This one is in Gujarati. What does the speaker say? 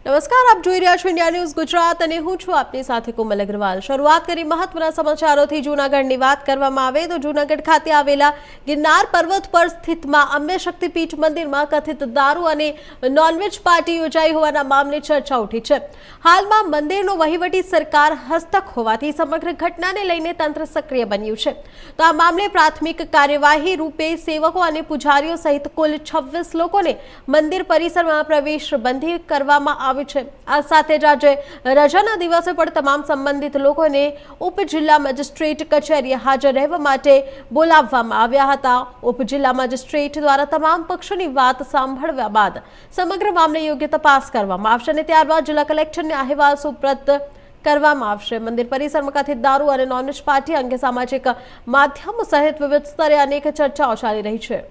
નમસ્કાર, આપ જોઈ રહ્યા છો ઇન્ડિયા ન્યૂઝ ગુજરાત અને હું છું આપની સાથે કોમલ અગ્રવાલ। શરૂઆત કરી મહત્વના સમાચારોથી। જૂનાગઢની વાત કરવામાં આવે તો જૂનાગઢ ખાતે આવેલા ગિરનાર પર્વત પર સ્થિતમાં અંબે શક્તિપીઠ મંદિરમાં કથિત દારૂ અને નોનવેજ પાર્ટી યોજાઈ હોવાના મામલે ચર્ચા ઉઠી છે। હાલમાં મંદિરનો વહીવટી સરકાર હસ્તક હોવાથી સમગ્ર ઘટનાને લઈને તંત્ર સક્રિય બન્યું છે। તો આ મામલે પ્રાથમિક કાર્યવાહી રૂપે સેવકો અને પૂજારીઓ સહિત કુલ 26 લોકોને મંદિર પરિસરમાં પ્રવેશ બંધી કરવામાં આવી છે। આ સાથે જ આજે રજાના દિવસે પણ તમામ સંબંધિત લોકોને ઉપ જિલ્લા મેજિસ્ટ્રેટ કચેરીએ હાજર રહેવા માટે બોલાવવામાં આવ્યા હતા। ઉપ જિલ્લા મેજિસ્ટ્રેટ દ્વારા તમામ પક્ષોની વાત સાંભળવા બાદ સમગ્ર મામલે યોગ્ય તપાસ કરવામાં આવશે અને ત્યારબાદ જિલ્લા કલેક્ટરને અહેવાલ સુપ્રત કરવામાં આવશે। મંદિર પરિસરમાં કથિત દારૂ અને નોનવેજ પાર્ટી અંગે સામાજિક માધ્યમો સહિત વિવિધ સ્તરે અનેક ચર્ચાઓ ચાલી રહી છે।